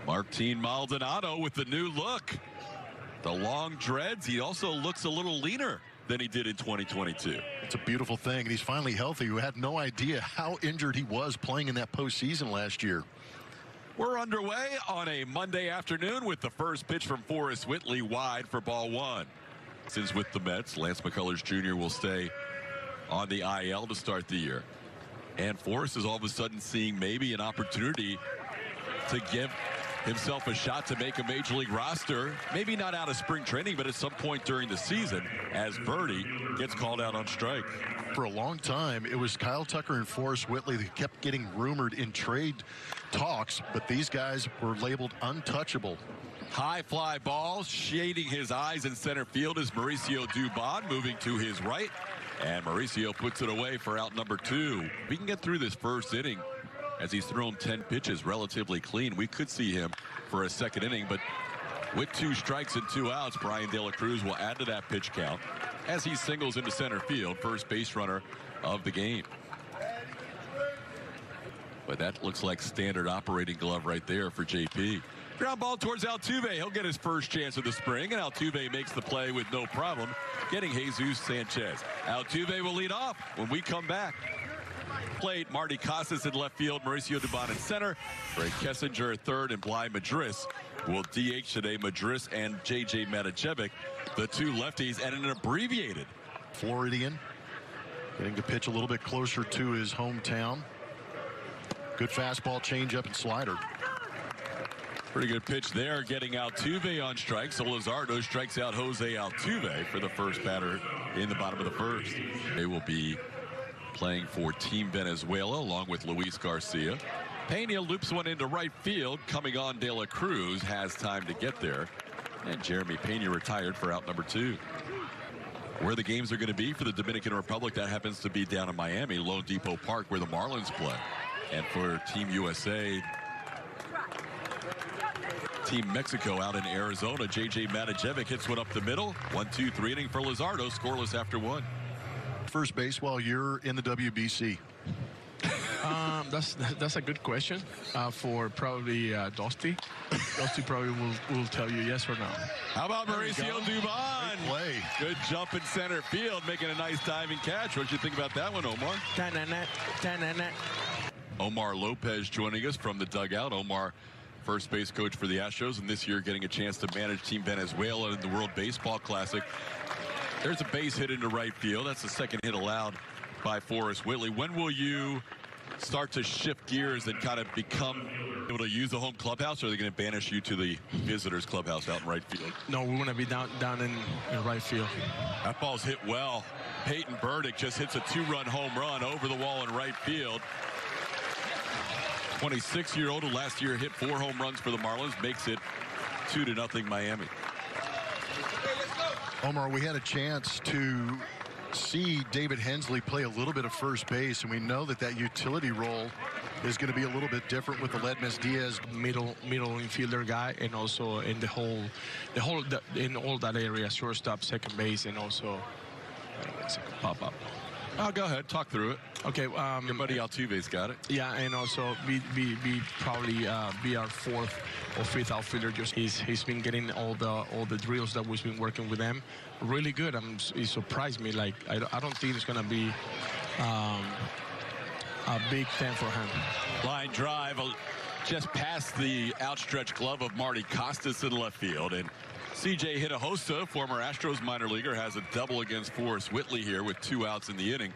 Martin Maldonado with the new look. The long dreads. He also looks a little leaner than he did in 2022. It's a beautiful thing, and he's finally healthy. We had no idea how injured he was playing in that postseason last year. We're underway on a Monday afternoon with the first pitch from Forrest Whitley wide for ball one. Since with the Mets, Lance McCullers Jr. will stay on the IL to start the year. And Forrest is all of a sudden seeing maybe an opportunity to give himself a shot to make a major league roster, maybe not out of spring training, but at some point during the season, as Birdie gets called out on strike. For a long time, it was Kyle Tucker and Forrest Whitley that kept getting rumored in trade talks, but these guys were labeled untouchable. High fly ball, shading his eyes in center field is Mauricio Dubon, moving to his right, and Mauricio puts it away for out number 2. We can get through this first inning as he's thrown 10 pitches relatively clean. We could see him for a second inning, but with 2 strikes and 2 outs, Brian De La Cruz will add to that pitch count as he singles into center field, first base runner of the game. But that looks like standard operating glove right there for JP. Ground ball towards Altuve. He'll get his first chance of the spring, and Altuve makes the play with no problem, getting Jesus Sanchez. Altuve will lead off when we come back. Plate, Marty Casas in left field, Mauricio Dubon in center, Greg Kessinger at third, and Bly Madris will DH today. Madris and J.J. Matijevic, the 2 lefties, and an abbreviated Floridian, getting to pitch a little bit closer to his hometown. Good fastball, changeup, and slider. Pretty good pitch there, getting Altuve on strike. So Luzardo strikes out Jose Altuve for the first batter in the bottom of the first. They will be playing for Team Venezuela along with Luis Garcia. Pena loops one into right field. Coming on, De La Cruz has time to get there. And Jeremy Pena retired for out number 2. Where the games are going to be for the Dominican Republic, that happens to be down in Miami, Lone Depot Park, where the Marlins play. And for Team USA, Team Mexico out in Arizona, J.J. Matijevic hits one up the middle. 1-2-3 inning for Luzardo, scoreless after 1. First base while you're in the WBC? That's a good question for probably Dusty. Dusty probably will tell you yes or no. How about Mauricio Dubon? Great play. Good jump in center field, making a nice diving catch. What did you think about that one, Omar? Omar Lopez joining us from the dugout. Omar, first base coach for the Astros, and this year getting a chance to manage Team Venezuela in the World Baseball Classic. There's a base hit into right field. That's the second hit allowed by Forrest Whitley. When will you start to shift gears and kind of become able to use the home clubhouse, or are they going to banish you to the visitors clubhouse out in right field? No, we want to be down in right field. That ball's hit well. Peyton Burdick just hits a 2-run home run over the wall in right field. 26-year-old who last year hit 4 home runs for the Marlins makes it 2-0 Miami. Omar, we had a chance to see David Hensley play a little bit of first base, and we know that utility role is going to be a little bit different with the Ledmes Diaz. Middle infielder guy, and also in in all that area, shortstop, second base, and also pop up. Oh, go ahead, talk through it. Okay, your buddy Altuve's got it. Yeah, and also be probably be our 4th or 5th outfielder. Just he's been getting all the drills that we've been working with them. Really good. He surprised me. Like I don't think it's gonna be a big thing for him. Line drive just past the outstretched glove of Marty Costas in left field, and C.J. Hinojosa, former Astros minor leaguer, has a double against Forrest Whitley here with 2 outs in the inning.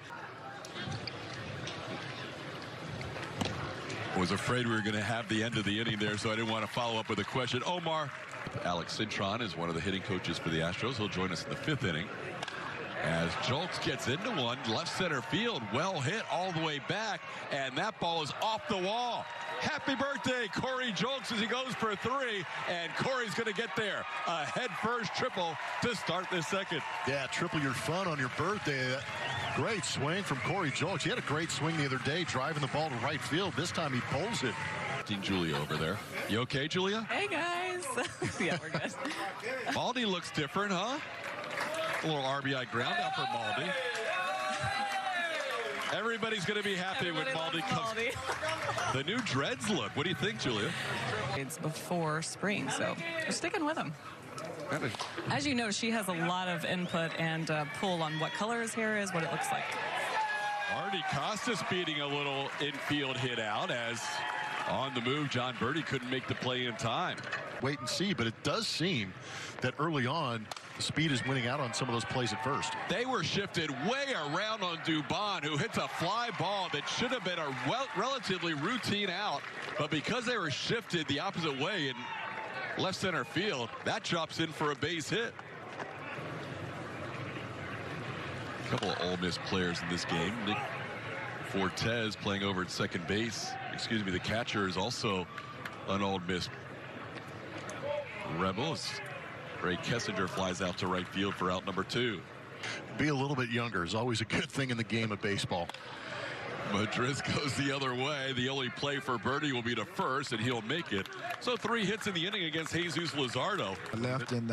Was afraid we were going to have the end of the inning there, so I didn't want to follow up with a question. Omar, Alex Cintron is one of the hitting coaches for the Astros. He'll join us in the 5th inning. As Jolks gets into one, left center field, well hit all the way back, and that ball is off the wall. Happy birthday, Corey Jolks, as he goes for 3, and Corey's going to get there. A head-first triple to start this second. Yeah, triple your fun on your birthday. Great swing from Corey Jolks. He had a great swing the other day, driving the ball to right field. This time he pulls it. Julia over there. You okay, Julia? Hey, guys. Yeah, we're good. Maldi looks different, huh? A little RBI ground out for Maldi. Everybody's going to be happy when Maldi comes. The new dreads look. What do you think, Julia? It's before spring, so we're sticking with him. As you know, she has a lot of input and pull on what color his hair is, what it looks like. Artie Costas beating a little infield hit out as on the move, John Birdie couldn't make the play in time. Wait and see, but it does seem that early on, the speed is winning out on some of those plays at first. They were shifted way around on Dubon, who hits a fly ball that should have been a relatively routine out, but because they were shifted the opposite way in left center field, that drops in for a base hit. A couple of Ole Miss players in this game. Nick Fortes playing over at second base. Excuse me, the catcher is also an Ole Miss Rebels. Ray Kessinger flies out to right field for out number 2. Be a little bit younger is always a good thing in the game of baseball. Madris goes the other way. The only play for Birdie will be to first, and he'll make it. So 3 hits in the inning against Jesus Luzardo. Left and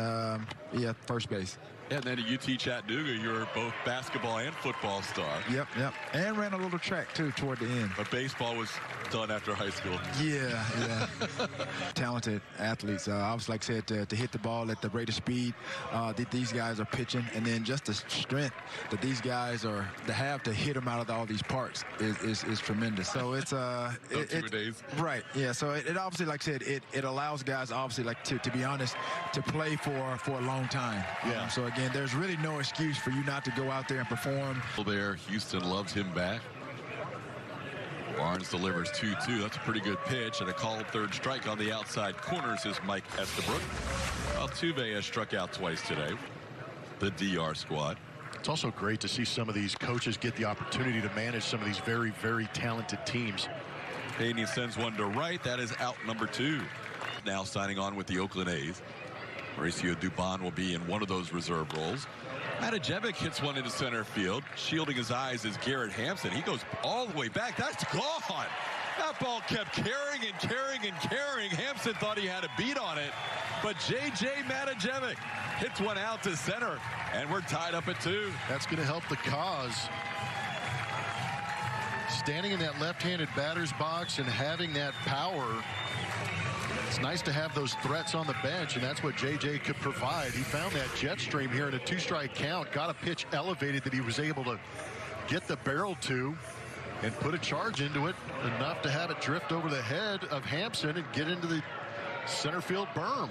yeah, first base. And then at UT Chattanooga, you're both basketball and football star. Yep. And ran a little track, too, toward the end. But baseball was done after high school. Yeah. Talented athletes. Obviously, like I said, to hit the ball at the rate of speed that these guys are pitching, and then just the strength that these guys are to have to hit them out of all these parks is tremendous. So it's days. Right. Yeah. So it obviously, like I said, it allows guys obviously like to be honest to play for a long time. Yeah. So again, there's really no excuse for you not to go out there and perform. There, Houston loves him back. Barnes delivers 2-2. That's a pretty good pitch, and a called third strike on the outside corners is Mike Estabrook. Altuve has struck out twice today. The DR squad. It's also great to see some of these coaches get the opportunity to manage some of these very, very talented teams. Pena sends one to right. That is out number 2. Now signing on with the Oakland A's. Mauricio Dubon will be in one of those reserve roles. Matajevic hits one into center field. Shielding his eyes is Garrett Hampson. He goes all the way back. That's gone. That ball kept carrying and carrying and carrying. Hampson thought he had a beat on it. But J.J. Matajevic hits one out to center. And we're tied up at 2. That's going to help the cause. Standing in that left-handed batter's box and having that power, it's nice to have those threats on the bench, and that's what J.J. could provide. He found that jet stream here in a 2-strike count, got a pitch elevated that he was able to get the barrel to and put a charge into it, enough to have it drift over the head of Hampson and get into the center field berm.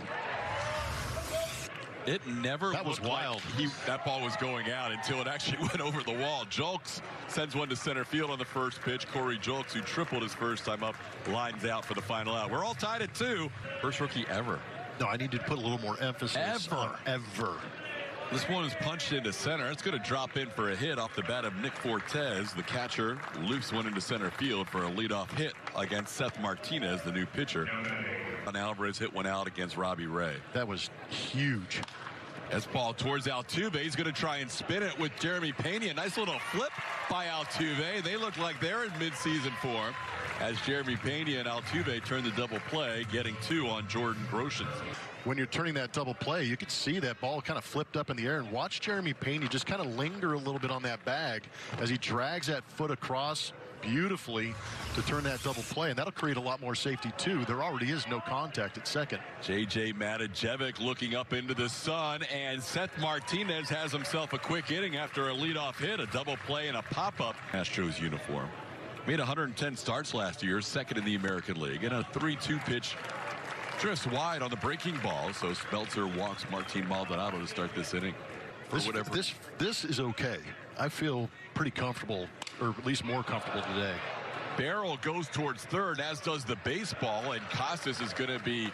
It never that was wild. Like that ball was going out until it actually went over the wall. Julks sends one to center field on the first pitch. Corey Julks, who tripled his first time up, lines out for the final out. We're all tied at 2. First rookie ever. No, I need to put a little more emphasis on ever. This one is punched into center. It's going to drop in for a hit off the bat of Nick Fortes. The catcher loops one into center field for a leadoff hit against Seth Martinez, the new pitcher. And Alvarez hit one out against Robbie Ray. That was huge. As ball towards Altuve, he's going to try and spin it with Jeremy Pena. Nice little flip by Altuve. They look like they're in midseason form as Jeremy Pena and Altuve turn the double play, getting 2 on Jordan Groshans. When you're turning that double play, you could see that ball kind of flipped up in the air, and watch Jeremy Pena just kind of linger a little bit on that bag as he drags that foot across beautifully to turn that double play, and that'll create a lot more safety too. There already is no contact at second. J.J. Matajevic looking up into the sun, and Seth Martinez has himself a quick inning after a leadoff hit, a double play, and a pop-up. Astros uniform. Made 110 starts last year, second in the American League, and a 3-2 pitch drifts wide on the breaking ball, so Speltzer walks Martin Maldonado to start this inning. This is okay. I feel pretty comfortable, or at least more comfortable today. Barrel goes towards third, as does the baseball, and Costas is going to be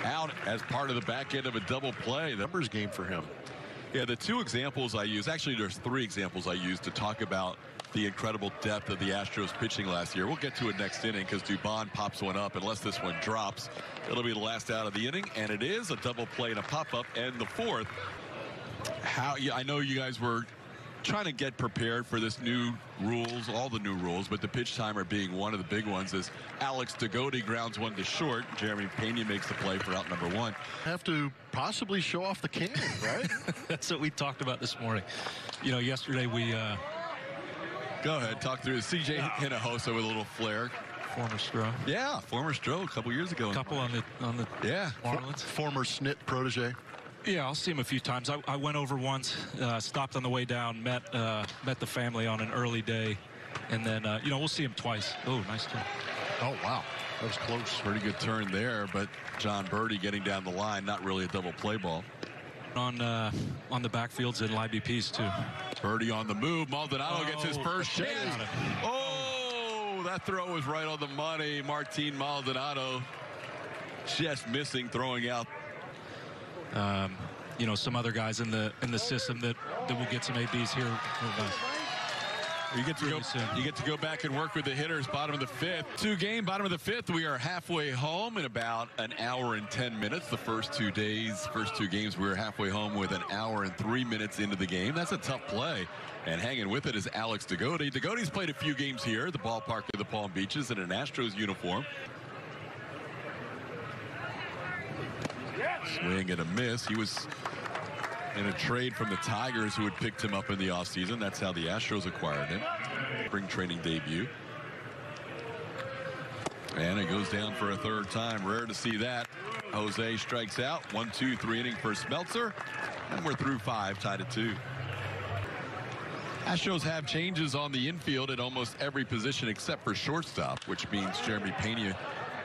out as part of the back end of a double play. The numbers game for him. Yeah, the 2 examples I use, actually there's 3 examples I use to talk about the incredible depth of the Astros pitching last year. We'll get to it next inning because Dubon pops one up. Unless this one drops, it'll be the last out of the inning, and it is a double play and a pop-up. And the 4th, I know you guys were trying to get prepared for this new rules, all the new rules, but the pitch timer being one of the big ones, is Alex Degody grounds one to short. Jeremy Pena makes the play for out number 1. Have to possibly show off the cannon, right? That's what we talked about this morning. You know, yesterday we Go ahead, talk through it. CJ Hinojosa with a little flair. Former Stro. Yeah, former Stro a couple years ago. A couple on the Marlins. Former Snit protege. Yeah, I'll see him a few times. I went over once, stopped on the way down, met the family on an early day, and then we'll see him twice. Oh, nice turn. Oh wow, that was close. Pretty good turn there, but John Birdie getting down the line, not really a double play ball. On the backfields and live BPs too. Birdie on the move. Maldonado gets his first chase. Oh, that throw was right on the money. Martin Maldonado just missing, throwing out. Some other guys in the system that will get some ABs here. You get to go back and work with the hitters. Bottom of the fifth. 2-game, bottom of the fifth. We are halfway home in about an hour and 10 minutes. The first 2 games, we were halfway home with an hour and 3 minutes into the game. That's a tough play. And hanging with it is Alex Dagote. Dagote's played a few games here at the ballpark of the Palm Beaches in an Astros uniform. Swing and a miss. He was in a trade from the Tigers, who had picked him up in the offseason. That's how the Astros acquired him. Spring training debut. And it goes down for a third time. Rare to see that. Jose strikes out. 1-2-3 inning for Smeltzer. And we're through 5, tied at 2. Astros have changes on the infield at almost every position except for shortstop, which means Jeremy Pena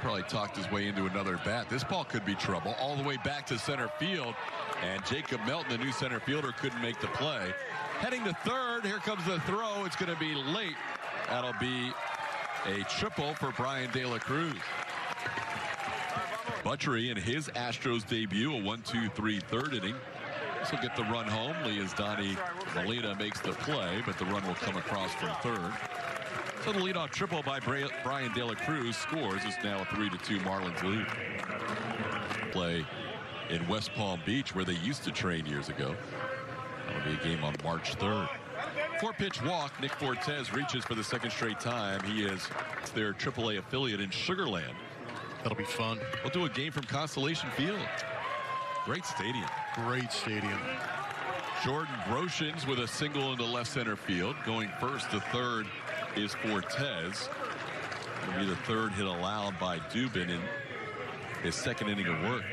probably talked his way into another bat. This ball could be trouble all the way back to center field. And Jacob Melton, the new center fielder, couldn't make the play. Heading to third, here comes the throw. It's going to be late. That'll be a triple for Brian De La Cruz. Buttery in his Astros debut, a 1-2-3 third inning. This will get the run home. Donnie Molina makes the play, but the run will come across from third. So the leadoff triple by Brian De La Cruz scores. It's now a 3-2 Marlins lead. Play in West Palm Beach, where they used to train years ago. That'll be a game on March 3rd. 4-pitch walk. Nick Fortes reaches for the second straight time. He is their AAA affiliate in Sugar Land. That'll be fun. We'll do a game from Constellation Field. Great stadium. Great stadium. Jordan Groshans with a single into left center field. Going first to third is Fortes. It'll be the third hit allowed by Dubin in his second inning of work.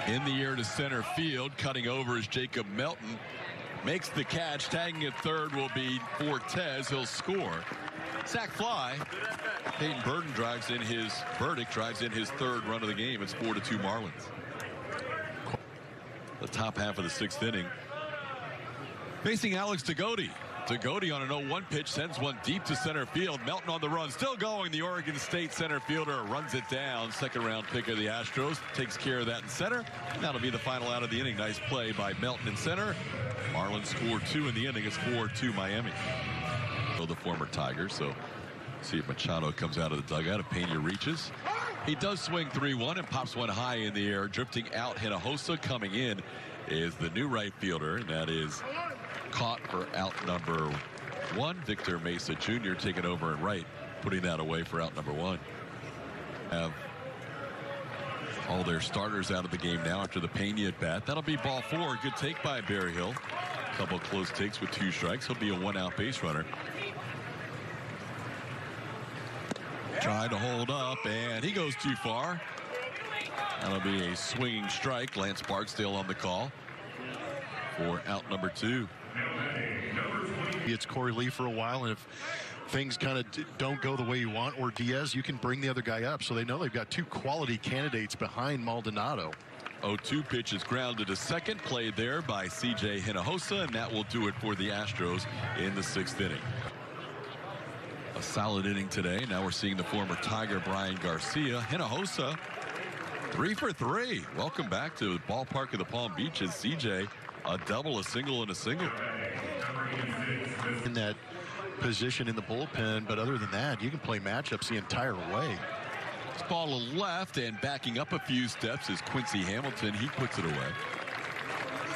In the air to center field, cutting over is Jacob Melton. Makes the catch. Tagging at third will be Fortes. He'll score. Sac fly. Peyton Burton drives in his third run of the game. It's 4-2 Marlins. The top half of the 6th inning. Facing Alex Dagote. Dagote on an 0-1 pitch sends one deep to center field. Melton on the run, still going. The Oregon State center fielder runs it down. Second round pick of the Astros takes care of that in center. That'll be the final out of the inning. Nice play by Melton in center. Marlins score 2 in the inning. It's 4-2 Miami. The former Tiger, so see if Machado comes out of the dugout. If Pena reaches, he does swing 3-1 and pops one high in the air. Drifting out, Hinojosa. Coming in is the new right fielder, and that is caught for out number 1. Victor Mesa Jr. taking over in right, putting that away for out number 1. Have all their starters out of the game now after the Pena at bat. That'll be ball 4. Good take by Berryhill. A couple close takes with 2 strikes. He'll be a 1-out base runner. Trying to hold up, and he goes too far. That'll be a swinging strike. Lance Barksdale on the call for out number 2. It's Corey Lee for a while, and if things kind of don't go the way you want, or Diaz, you can bring the other guy up. So they know they've got 2 quality candidates behind Maldonado. 0-2 pitch is grounded to second, played there by CJ Hinojosa, and that will do it for the Astros in the 6th inning. A solid inning today. Now we're seeing the former Tiger Brian Garcia. Hinojosa 3 for 3. Welcome back to the ballpark of the Palm Beaches. CJ, a double, a single, and a single. In that position in the bullpen, but other than that, you can play matchups the entire way. This ball to left, and backing up a few steps is Quincy Hamilton. He puts it away.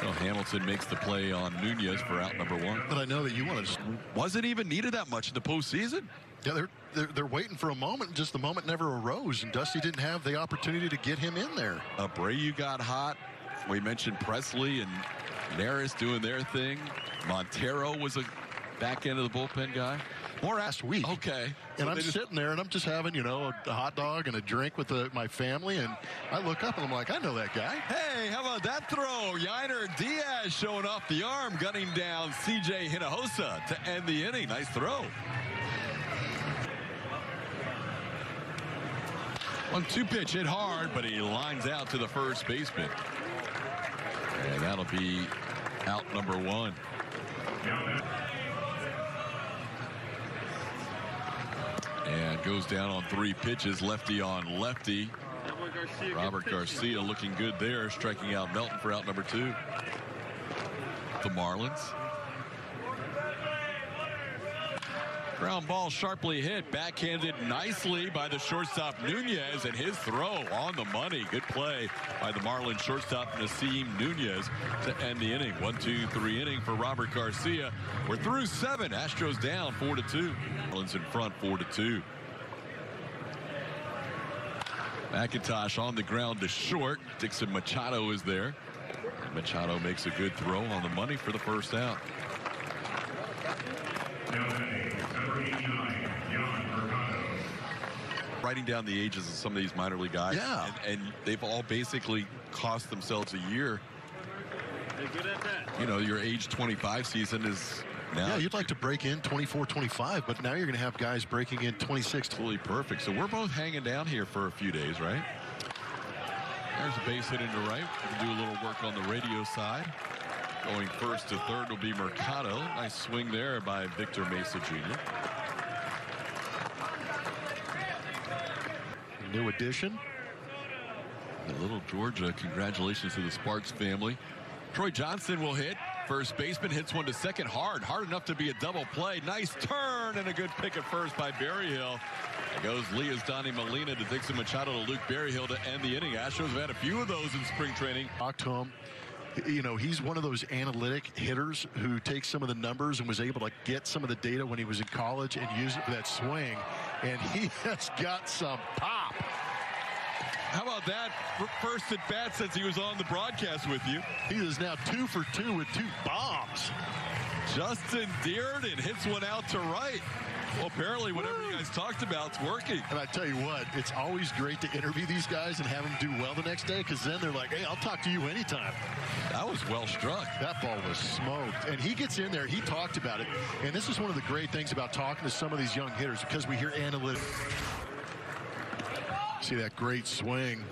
So Hamilton makes the play on Nunez for out number 1. But I know that you want to. Wasn't even needed that much in the postseason. Yeah, they're waiting for a moment. Just the moment never arose, and Dusty didn't have the opportunity to get him in there. Abreu got hot. We mentioned Presley and Neris doing their thing. Montero was a back end of the bullpen guy. More last week. Okay. And I'm sitting there and I'm just having, you know, a hot dog and a drink with my family. And I look up and I'm like, I know that guy. Hey, how about that throw? Yainer Diaz showing off the arm, gunning down C.J. Hinojosa to end the inning. Nice throw. 1-2 pitch hit hard, but he lines out to the first baseman. And that'll be out number 1. And goes down on 3 pitches, lefty on lefty. Robert Garcia looking good there, striking out Melton for out number 2. The Marlins. Ground ball sharply hit, backhanded nicely by the shortstop Nunez, and his throw on the money. Good play by the Marlins shortstop Nasim Nunez to end the inning. 1-2-3 inning for Robert Garcia. We're through 7. Astros down 4-2. Marlins in front 4-2. McIntosh on the ground to short. Dixon Machado is there. And Machado makes a good throw on the money for the first out. Writing down the ages of some of these minor league guys. Yeah. And they've all basically cost themselves a year. They're good at that. You know, your age 25 season is now. Yeah, you'd like to break in 24, 25, but now you're going to have guys breaking in 26. Totally perfect. So we're both hanging down here for a few days, right? There's a base hit into right. We can do a little work on the radio side. Going first to third will be Mercado. Nice swing there by Victor Mesa Jr. New addition. The little Georgia, congratulations to the Sparks family. Troy Johnson will hit. First baseman hits one to second hard enough to be a double play. Nice turn and a good pick at first by Berryhill. There goes Donnie Molina to Dixon Machado to Luke Berryhill to end the inning. Astros have had a few of those in spring training. Talked to him. You know, he's one of those analytic hitters who takes some of the numbers and was able to get some of the data when he was in college and use it for that swing. And he has got some pop. How about that first at bat since he was on the broadcast with you? He is now 2 for 2 with 2 bombs. Justin Dearden hits one out to right. Well, apparently whatever you guys talked about is working. And I tell you what, it's always great to interview these guys and have them do well the next day, because then they're like, hey, I'll talk to you anytime. That was well struck. That ball was smoked. And he gets in there, he talked about it. And this is one of the great things about talking to some of these young hitters, because we hear analytics. See that great swing.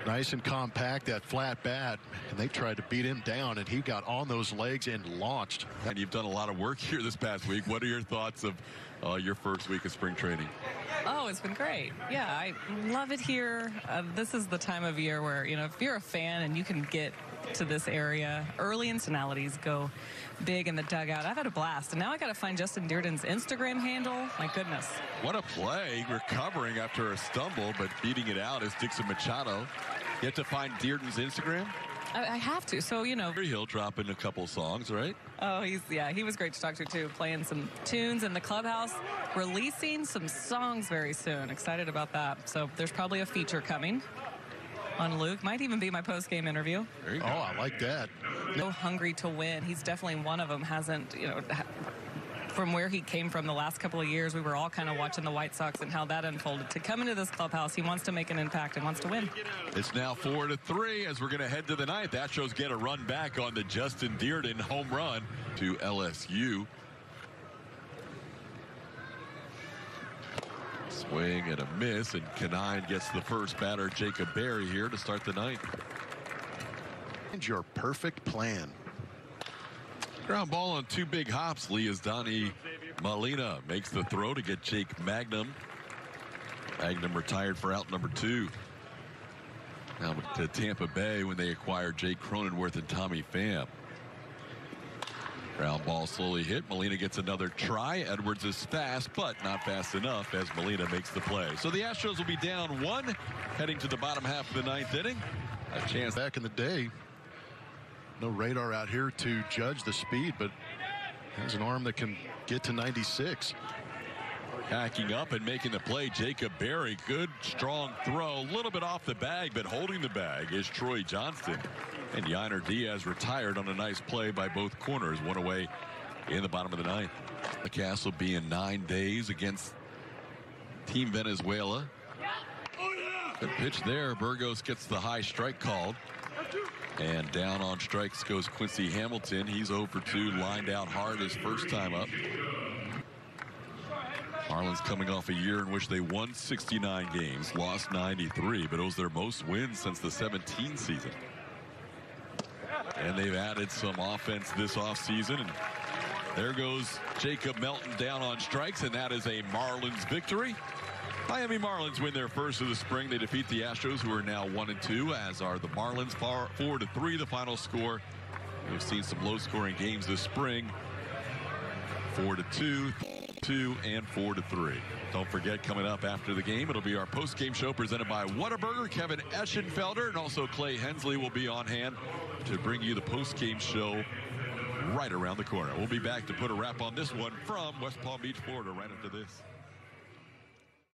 Nice and compact, that flat bat. And they tried to beat him down, and he got on those legs and launched. And you've done a lot of work here this past week. What are your thoughts of your first week of spring training? Oh, it's been great. Yeah, I love it here. This is the time of year where, you know, if you're a fan and you can get to this area early, personalities go big in the dugout. I've had a blast. And now I got to find Justin Dearden's Instagram handle. My goodness. What a play. Recovering after a stumble, but beating it out is Dixon Machado. You have to find Dearden's Instagram? I have to. So, you know. He'll drop in a couple songs, right? Oh, he was great to talk to, too. Playing some tunes in the clubhouse. Releasing some songs very soon. Excited about that. So there's probably a feature coming on Luke. Might even be my post-game interview. There you go. Oh, I like that. So hungry to win. He's definitely one of them. Hasn't, you know, from where he came from the last couple of years, we were all kind of watching the White Sox and how that unfolded. To come into this clubhouse, he wants to make an impact and wants to win. It's now 4-3 as we're going to head to the ninth. Astros get a run back on the Justin Dearden home run to LSU. Swing and a miss, and Canine gets the first batter, Jacob Berry, here to start the ninth. And your perfect plan. Ground ball on 2 big hops. Donnie Molina makes the throw to get Jake Magnum. Magnum retired for out number 2. Now to Tampa Bay when they acquired Jake Cronenworth and Tommy Pham. Ground ball slowly hit. Molina gets another try. Edwards is fast, but not fast enough as Molina makes the play. So the Astros will be down 1 heading to the bottom half of the ninth inning. A chance. Back in the day, no radar out here to judge the speed, but has an arm that can get to 96. Hacking up and making the play, Jacob Berry. Good, strong throw. A little bit off the bag, but holding the bag is Troy Johnston. And Yainer Diaz retired on a nice play by both corners. One away in the bottom of the ninth. The Castle be in 9 days against Team Venezuela. Good pitch there. Burgos gets the high strike called. And down on strikes goes Quincy Hamilton. He's 0 for 2, lined out hard his first time up. Marlins coming off a year in which they won 69 games, lost 93, but it was their most wins since the 17 season. And they've added some offense this offseason. And there goes Jacob Melton down on strikes, and that is a Marlins victory. Miami Marlins win their first of the spring. They defeat the Astros, who are now 1-2, as are the Marlins 4-3 the final score. We've seen some low-scoring games this spring. 4-2, 2, and 4-3. Don't forget, coming up after the game, it'll be our post-game show presented by Whataburger. Kevin Eschenfelder and also Clay Hensley will be on hand to bring you the post-game show right around the corner. We'll be back to put a wrap on this one from West Palm Beach, Florida, right after this.